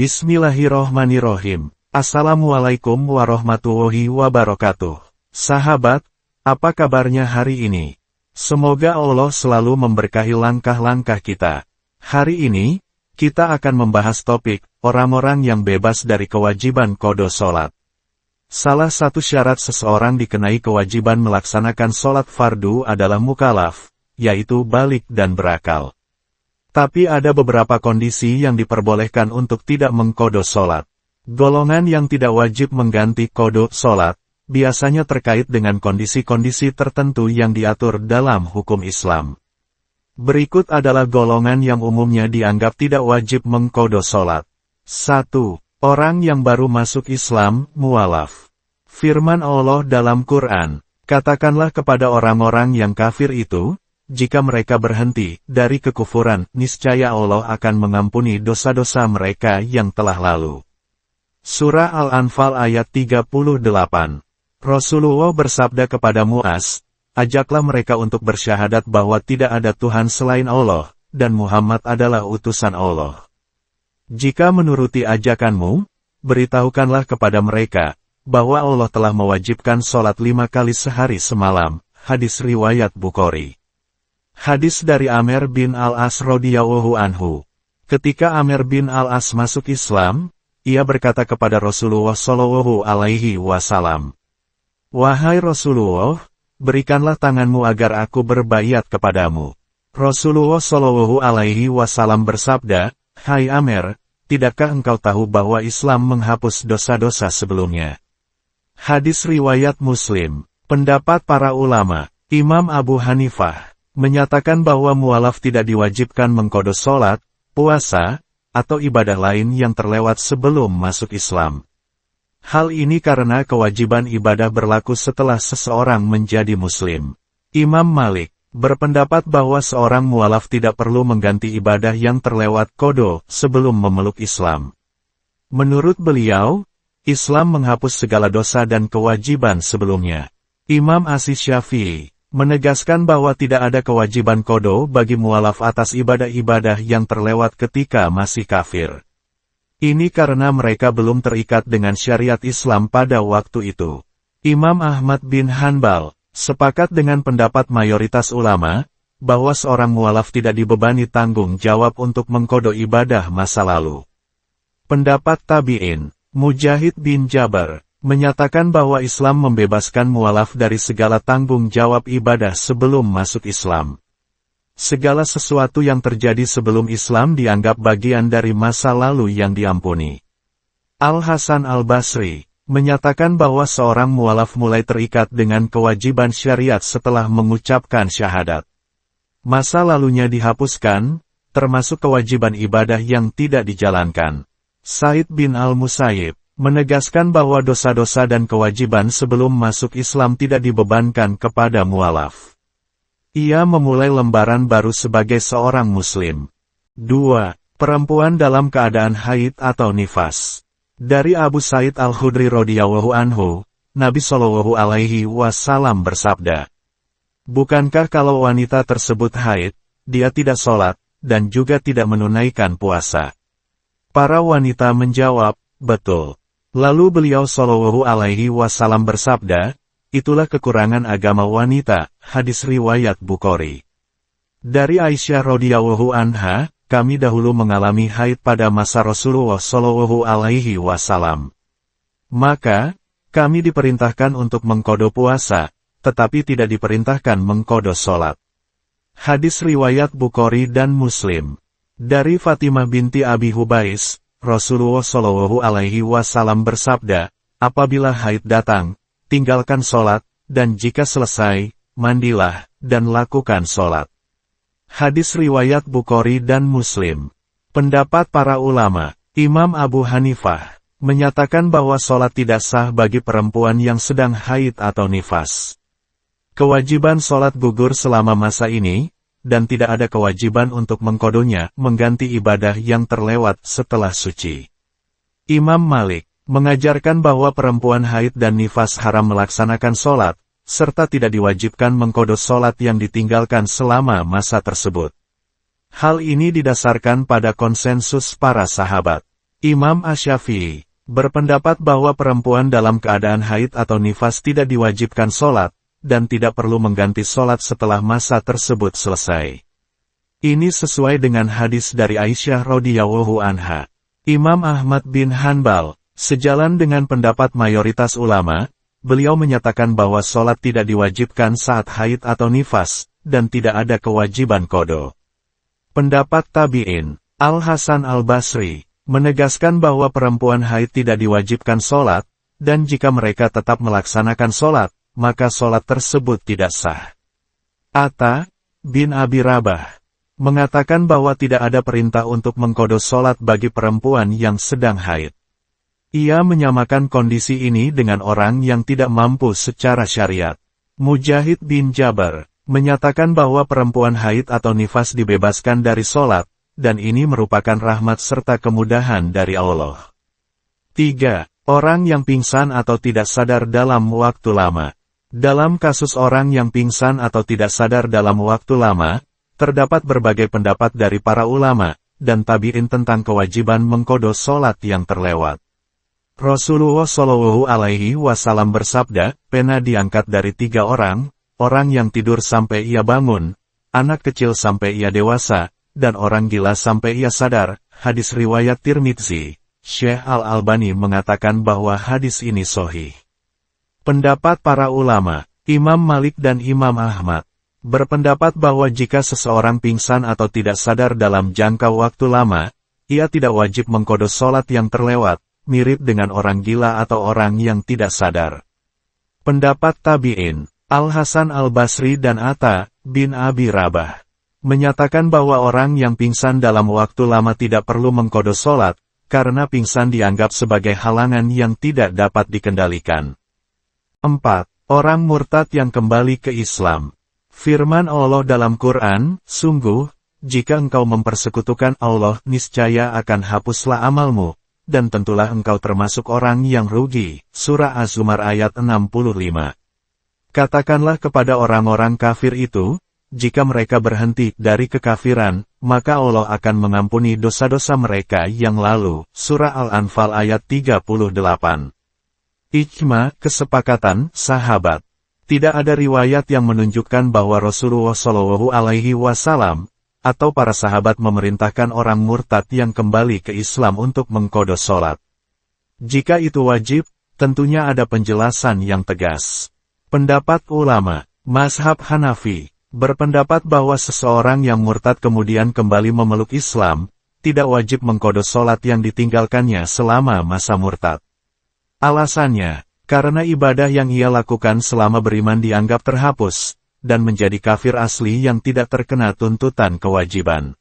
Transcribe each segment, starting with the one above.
Bismillahirrohmanirrohim. Assalamualaikum warahmatullahi wabarakatuh. Sahabat, apa kabarnya hari ini? Semoga Allah selalu memberkahi langkah-langkah kita. Hari ini, kita akan membahas topik, orang-orang yang bebas dari kewajiban qada sholat. Salah satu syarat seseorang dikenai kewajiban melaksanakan sholat fardu adalah mukallaf, yaitu balik dan berakal. Tapi ada beberapa kondisi yang diperbolehkan untuk tidak mengqada sholat. Golongan yang tidak wajib mengganti qada sholat, biasanya terkait dengan kondisi-kondisi tertentu yang diatur dalam hukum Islam. Berikut adalah golongan yang umumnya dianggap tidak wajib mengqada sholat. 1. Orang yang baru masuk Islam, mu'alaf. Firman Allah dalam Quran, katakanlah kepada orang-orang yang kafir itu, jika mereka berhenti dari kekufuran, niscaya Allah akan mengampuni dosa-dosa mereka yang telah lalu. Surah Al-Anfal ayat 38. Rasulullah bersabda kepada Mu'az, ajaklah mereka untuk bersyahadat bahwa tidak ada Tuhan selain Allah, dan Muhammad adalah utusan Allah. Jika menuruti ajakanmu, beritahukanlah kepada mereka, bahwa Allah telah mewajibkan sholat 5 kali sehari semalam. Hadis riwayat Bukhari. Hadis dari Amr bin Al-As radhiyallahu anhu. Ketika Amr bin Al-As masuk Islam, ia berkata kepada Rasulullah shallallahu alaihi wasallam, "Wahai Rasulullah, berikanlah tanganmu agar aku berbaiat kepadamu." Rasulullah shallallahu alaihi wasallam bersabda, "Hai Amr, tidakkah engkau tahu bahwa Islam menghapus dosa-dosa sebelumnya?" Hadis riwayat Muslim. Pendapat para ulama, Imam Abu Hanifah menyatakan bahwa mu'alaf tidak diwajibkan mengqada sholat, puasa, atau ibadah lain yang terlewat sebelum masuk Islam. Hal ini karena kewajiban ibadah berlaku setelah seseorang menjadi muslim. Imam Malik berpendapat bahwa seorang mu'alaf tidak perlu mengganti ibadah yang terlewat qada sebelum memeluk Islam. Menurut beliau, Islam menghapus segala dosa dan kewajiban sebelumnya. Imam Asy-Syafi'i menegaskan bahwa tidak ada kewajiban qada bagi mu'alaf atas ibadah-ibadah yang terlewat ketika masih kafir. Ini karena mereka belum terikat dengan syariat Islam pada waktu itu. Imam Ahmad bin Hanbal sepakat dengan pendapat mayoritas ulama, bahwa seorang mu'alaf tidak dibebani tanggung jawab untuk mengqada ibadah masa lalu. Pendapat tabi'in, Mujahid bin Jabar, menyatakan bahwa Islam membebaskan mu'alaf dari segala tanggung jawab ibadah sebelum masuk Islam. Segala sesuatu yang terjadi sebelum Islam dianggap bagian dari masa lalu yang diampuni. Al-Hasan Al-Basri menyatakan bahwa seorang mu'alaf mulai terikat dengan kewajiban syariat setelah mengucapkan syahadat. Masa lalunya dihapuskan, termasuk kewajiban ibadah yang tidak dijalankan. Said bin Al-Musayyib menegaskan bahwa dosa-dosa dan kewajiban sebelum masuk Islam tidak dibebankan kepada mu'alaf. Ia memulai lembaran baru sebagai seorang muslim. 2. Perempuan dalam keadaan haid atau nifas. Dari Abu Sa'id Al-Khudri radhiyallahu anhu, Nabi Shallallahu alaihi wasallam bersabda, "Bukankah kalau wanita tersebut haid, dia tidak sholat, dan juga tidak menunaikan puasa?" Para wanita menjawab, "Betul." Lalu beliau Shallallahu alaihi wasallam bersabda, "Itulah kekurangan agama wanita." Hadis riwayat Bukhari. Dari Aisyah radhiyallahu anha, kami dahulu mengalami haid pada masa Rasulullah Shallallahu alaihi wasallam. Maka, kami diperintahkan untuk mengqada puasa, tetapi tidak diperintahkan mengqada sholat. Hadis riwayat Bukhari dan Muslim. Dari Fatimah binti Abi Hubais, Rasulullah Shallallahu alaihi wasallam bersabda, apabila haid datang, tinggalkan sholat, dan jika selesai, mandilah, dan lakukan sholat. Hadis riwayat Bukhari dan Muslim. Pendapat para ulama, Imam Abu Hanifah menyatakan bahwa sholat tidak sah bagi perempuan yang sedang haid atau nifas. Kewajiban sholat gugur selama masa ini, dan tidak ada kewajiban untuk mengqadanya, mengganti ibadah yang terlewat setelah suci. Imam Malik mengajarkan bahwa perempuan haid dan nifas haram melaksanakan sholat, serta tidak diwajibkan mengqada sholat yang ditinggalkan selama masa tersebut. Hal ini didasarkan pada konsensus para sahabat. Imam Asy-Syafi'i berpendapat bahwa perempuan dalam keadaan haid atau nifas tidak diwajibkan sholat, dan tidak perlu mengganti sholat setelah masa tersebut selesai. Ini sesuai dengan hadis dari Aisyah radhiyallahu anha. Imam Ahmad bin Hanbal, sejalan dengan pendapat mayoritas ulama, beliau menyatakan bahwa sholat tidak diwajibkan saat haid atau nifas, dan tidak ada kewajiban qada. Pendapat tabi'in, Al-Hasan Al-Basri, menegaskan bahwa perempuan haid tidak diwajibkan sholat, dan jika mereka tetap melaksanakan sholat, maka sholat tersebut tidak sah. Atta bin Abi Rabah mengatakan bahwa tidak ada perintah untuk mengqada sholat bagi perempuan yang sedang haid. Ia menyamakan kondisi ini dengan orang yang tidak mampu secara syariat. Mujahid bin Jabar menyatakan bahwa perempuan haid atau nifas dibebaskan dari sholat, dan ini merupakan rahmat serta kemudahan dari Allah. 3. Orang yang pingsan atau tidak sadar dalam waktu lama. Dalam kasus orang yang pingsan atau tidak sadar dalam waktu lama, terdapat berbagai pendapat dari para ulama dan tabi'in tentang kewajiban mengqada sholat yang terlewat. Rasulullah Shallallahu Alaihi Wasallam bersabda, pena diangkat dari 3 orang yang tidur sampai ia bangun, anak kecil sampai ia dewasa, dan orang gila sampai ia sadar. Hadis riwayat Tirmidzi. Syekh Al-Albani mengatakan bahwa hadis ini sahih. Pendapat para ulama, Imam Malik dan Imam Ahmad, berpendapat bahwa jika seseorang pingsan atau tidak sadar dalam jangka waktu lama, ia tidak wajib mengqada sholat yang terlewat, mirip dengan orang gila atau orang yang tidak sadar. Pendapat tabi'in, Al-Hasan Al-Basri dan Atta bin Abi Rabah menyatakan bahwa orang yang pingsan dalam waktu lama tidak perlu mengqada sholat, karena pingsan dianggap sebagai halangan yang tidak dapat dikendalikan. 4. Orang murtad yang kembali ke Islam. Firman Allah dalam Quran, sungguh, jika engkau mempersekutukan Allah, niscaya akan hapuslah amalmu, dan tentulah engkau termasuk orang yang rugi. Surah Az-Zumar ayat 65. Katakanlah kepada orang-orang kafir itu, jika mereka berhenti dari kekafiran, maka Allah akan mengampuni dosa-dosa mereka yang lalu. Surah Al-Anfal ayat 38. Ijma, kesepakatan, sahabat. Tidak ada riwayat yang menunjukkan bahwa Rasulullah Shallallahu Alaihi Wasallam atau para sahabat memerintahkan orang murtad yang kembali ke Islam untuk mengqada sholat. Jika itu wajib, tentunya ada penjelasan yang tegas. Pendapat ulama, mazhab Hanafi, berpendapat bahwa seseorang yang murtad kemudian kembali memeluk Islam, tidak wajib mengqada sholat yang ditinggalkannya selama masa murtad. Alasannya, karena ibadah yang ia lakukan selama beriman dianggap terhapus, dan menjadi kafir asli yang tidak terkena tuntutan kewajiban.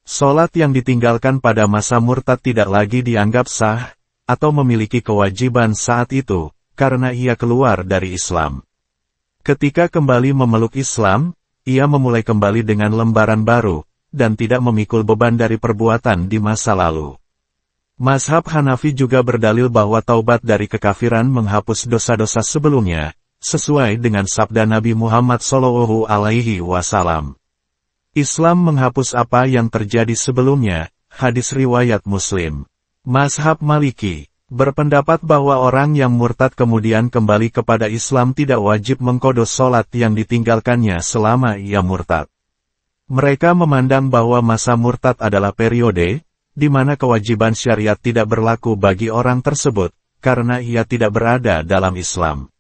Sholat yang ditinggalkan pada masa murtad tidak lagi dianggap sah, atau memiliki kewajiban saat itu, karena ia keluar dari Islam. Ketika kembali memeluk Islam, ia memulai kembali dengan lembaran baru, dan tidak memikul beban dari perbuatan di masa lalu. Mazhab Hanafi juga berdalil bahwa taubat dari kekafiran menghapus dosa-dosa sebelumnya, sesuai dengan sabda Nabi Muhammad Shallallahu Alaihi Wasallam. Islam menghapus apa yang terjadi sebelumnya, hadis riwayat Muslim. Mazhab Maliki berpendapat bahwa orang yang murtad kemudian kembali kepada Islam tidak wajib mengqada sholat yang ditinggalkannya selama ia murtad. Mereka memandang bahwa masa murtad adalah periode di mana kewajiban syariat tidak berlaku bagi orang tersebut, karena ia tidak berada dalam Islam.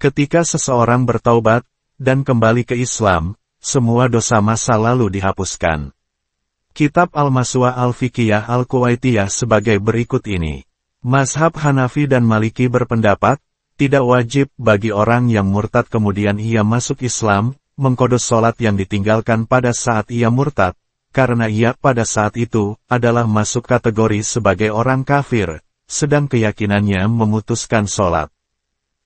Ketika seseorang bertaubat dan kembali ke Islam, semua dosa masa lalu dihapuskan. Kitab Al-Maswa Al-Fiqhiyah Al-Kuwaitiyah sebagai berikut ini. Mazhab Hanafi dan Maliki berpendapat, tidak wajib bagi orang yang murtad kemudian ia masuk Islam, mengqada sholat yang ditinggalkan pada saat ia murtad, karena ia pada saat itu adalah masuk kategori sebagai orang kafir, sedang keyakinannya memutuskan sholat.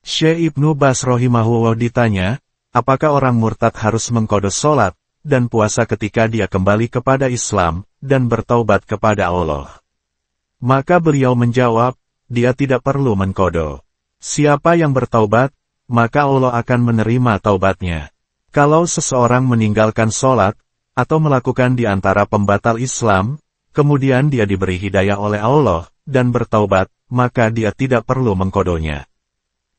Syekh Ibnu Baz rahimahullah ditanya, apakah orang murtad harus mengqada sholat dan puasa ketika dia kembali kepada Islam dan bertaubat kepada Allah? Maka beliau menjawab, dia tidak perlu mengqada. Siapa yang bertaubat, maka Allah akan menerima taubatnya. Kalau seseorang meninggalkan sholat, atau melakukan di antara pembatal Islam, kemudian dia diberi hidayah oleh Allah, dan bertaubat, maka dia tidak perlu mengkodonya.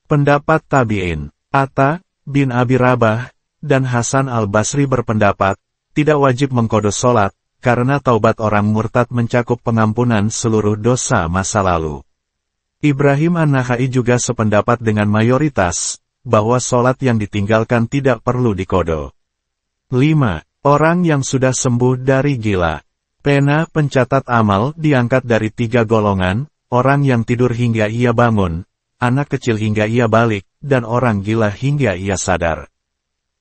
Pendapat Tabi'in, Atta bin Abi Rabah, dan Hasan al-Basri berpendapat, tidak wajib mengkodo sholat, karena taubat orang murtad mencakup pengampunan seluruh dosa masa lalu. Ibrahim an-Nakhai juga sependapat dengan mayoritas, bahwa sholat yang ditinggalkan tidak perlu dikodo. 5. Orang yang sudah sembuh dari gila. Pena pencatat amal diangkat dari 3 golongan, orang yang tidur hingga ia bangun, anak kecil hingga ia balik, dan orang gila hingga ia sadar.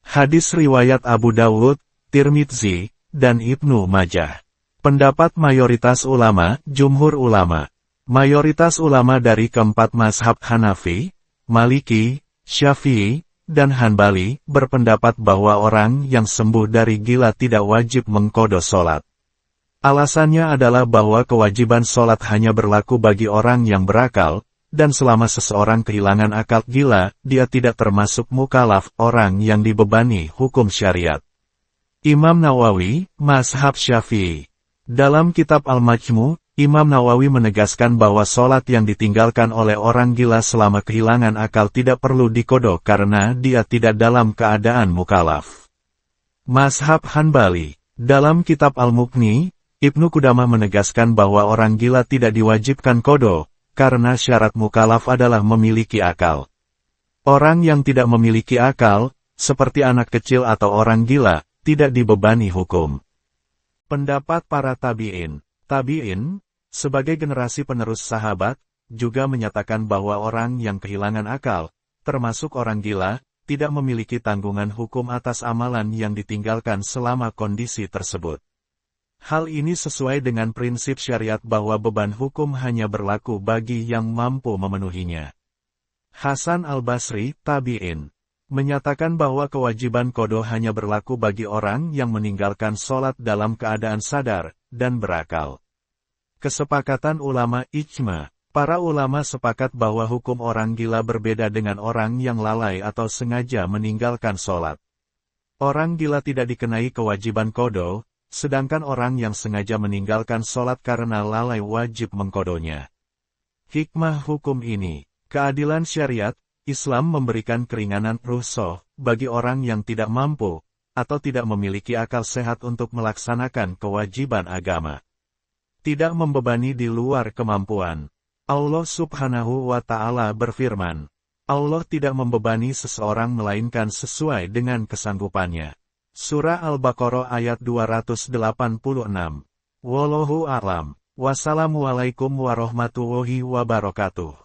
Hadis riwayat Abu Dawud, Tirmidzi, dan Ibnu Majah. Pendapat mayoritas ulama, jumhur ulama. Mayoritas ulama dari keempat mazhab Hanafi, Maliki, Syafi'i, dan Hanbali, berpendapat bahwa orang yang sembuh dari gila tidak wajib mengkodo sholat. Alasannya adalah bahwa kewajiban sholat hanya berlaku bagi orang yang berakal, dan selama seseorang kehilangan akal gila, dia tidak termasuk mukalaf, orang yang dibebani hukum syariat. Imam Nawawi, Mazhab Syafi'i. Dalam kitab Al-Majmu', Imam Nawawi menegaskan bahwa sholat yang ditinggalkan oleh orang gila selama kehilangan akal tidak perlu dikodo karena dia tidak dalam keadaan mukalaf. Mazhab Hanbali. Dalam kitab Al-Mughni, Ibnu Qudamah menegaskan bahwa orang gila tidak diwajibkan kodo, karena syarat mukalaf adalah memiliki akal. Orang yang tidak memiliki akal, seperti anak kecil atau orang gila, tidak dibebani hukum. Pendapat para tabi'in. Tabi'in, sebagai generasi penerus sahabat, juga menyatakan bahwa orang yang kehilangan akal, termasuk orang gila, tidak memiliki tanggungan hukum atas amalan yang ditinggalkan selama kondisi tersebut. Hal ini sesuai dengan prinsip syariat bahwa beban hukum hanya berlaku bagi yang mampu memenuhinya. Hasan al-Basri, tabi'in, menyatakan bahwa kewajiban qadha hanya berlaku bagi orang yang meninggalkan sholat dalam keadaan sadar dan berakal. Kesepakatan ulama ijma. Para ulama sepakat bahwa hukum orang gila berbeda dengan orang yang lalai atau sengaja meninggalkan sholat. Orang gila tidak dikenai kewajiban qadha, sedangkan orang yang sengaja meninggalkan sholat karena lalai wajib mengqadhonya. Hikmah hukum ini, keadilan syariat, Islam memberikan keringanan rukhsah bagi orang yang tidak mampu, atau tidak memiliki akal sehat untuk melaksanakan kewajiban agama. Tidak membebani di luar kemampuan. Allah Subhanahu wa Ta'ala berfirman, Allah tidak membebani seseorang melainkan sesuai dengan kesanggupannya. Surah Al-Baqarah ayat 286. Wallahu a'lam. Wassalamualaikum warahmatullahi wabarakatuh.